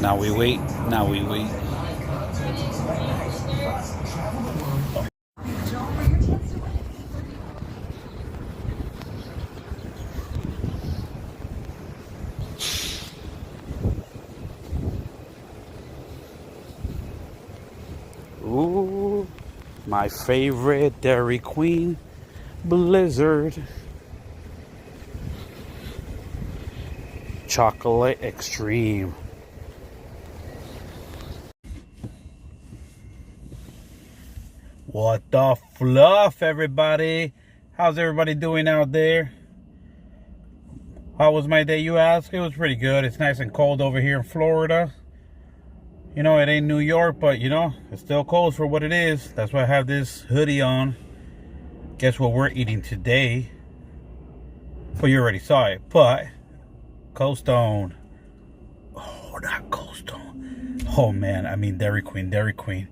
Now we wait. Now we wait. Ooh, my favorite Dairy Queen Blizzard. Chocolate Xtreme. What the fluff, everybody? How's everybody doing out there? How was my day, you ask? It was pretty good. It's nice and cold over here in Florida. You know, it ain't New York, but you know, it's still cold for what it is. That's why I have this hoodie on. Guess what we're eating today? Well, you already saw it, but Cold Stone. Oh, not Cold Stone. Oh man, I mean Dairy Queen, Dairy Queen.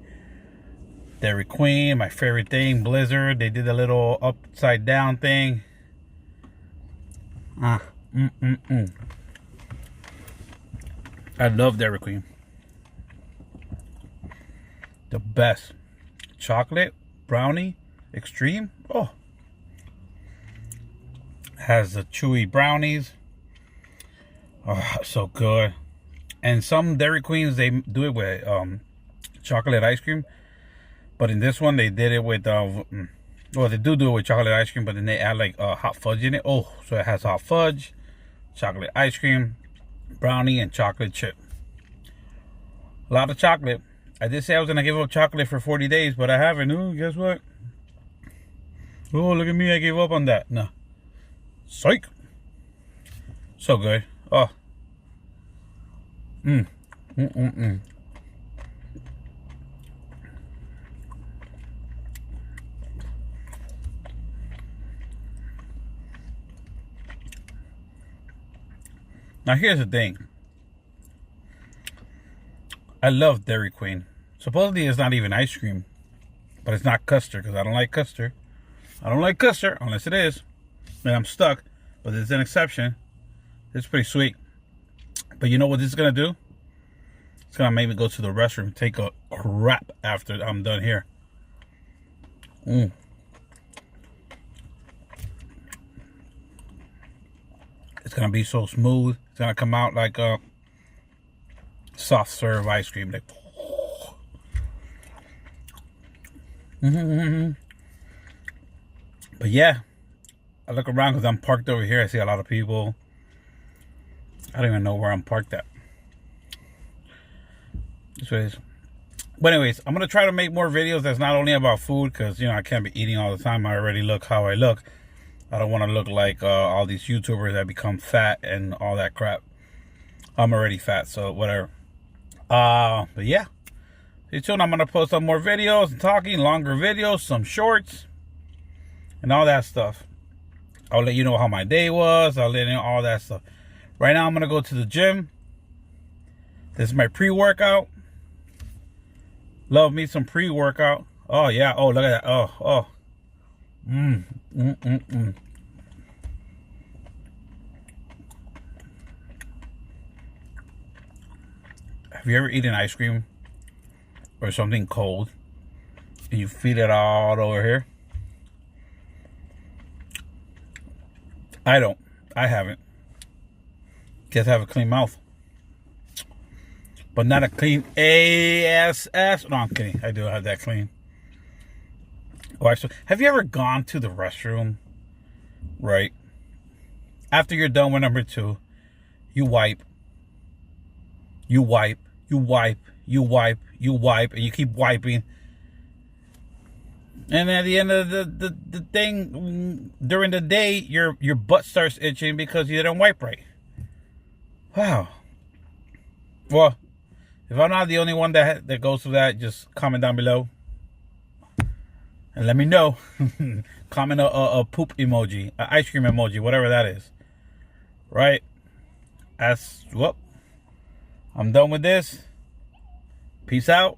Dairy Queen, my favorite thing, Blizzard. They did a little upside down thing. I love Dairy Queen. The best. Chocolate, brownie, Xtreme. Oh. Has the chewy brownies. Oh, so good. And some Dairy Queens, they do it with chocolate ice cream. But in this one, they did it with, well, they do it with chocolate ice cream, but then they add like hot fudge in it. Oh, so it has hot fudge, chocolate ice cream, brownie, and chocolate chip. A lot of chocolate. I did say I was going to give up chocolate for 40 days, but I haven't. Oh, guess what? Oh, look at me. I gave up on that. No. Psych. So good. Oh. Now here's the thing. I love Dairy Queen. Supposedly it's not even ice cream, but it's not custard because I don't like custard. I don't like custard unless it is. And I'm stuck, but there's an exception. It's pretty sweet. But you know what this is gonna do? It's gonna make me go to the restroom, take a crap after I'm done here. It's gonna be so smooth. It's gonna come out like a soft serve ice cream. Like, But yeah, I look around because I'm parked over here. I see a lot of people. I don't even know where I'm parked at. This way it is. But anyways, I'm gonna try to make more videos that's not only about food, because you know I can't be eating all the time. I already look how I look. I don't want to look like all these YouTubers that become fat and all that crap. I'm already fat, so whatever. But yeah, stay tuned. I'm gonna post some more videos, talking longer videos, some shorts, and all that stuff. I'll let you know how my day was. I'll let you know all that stuff. Right now, I'm gonna go to the gym. This is my pre-workout. Love me some pre-workout. Oh yeah. Oh, look at that. Oh. Have you ever eaten ice cream or something cold and you feel it all over here? I haven't. Guess I have a clean mouth. but not a clean ASS. No, I'm kidding. I do have that clean. Oh, actually, have you ever gone to the restroom, right? After you're done with number 2, you wipe, you wipe, you wipe, you wipe, you wipe, and you keep wiping. And at the end of the thing, during the day, your butt starts itching because you didn't wipe right. Wow. Well, if I'm not the only one that goes through that, just comment down below and let me know. Comment a poop emoji, an ice cream emoji, whatever that is. Right? I'm done with this. Peace out.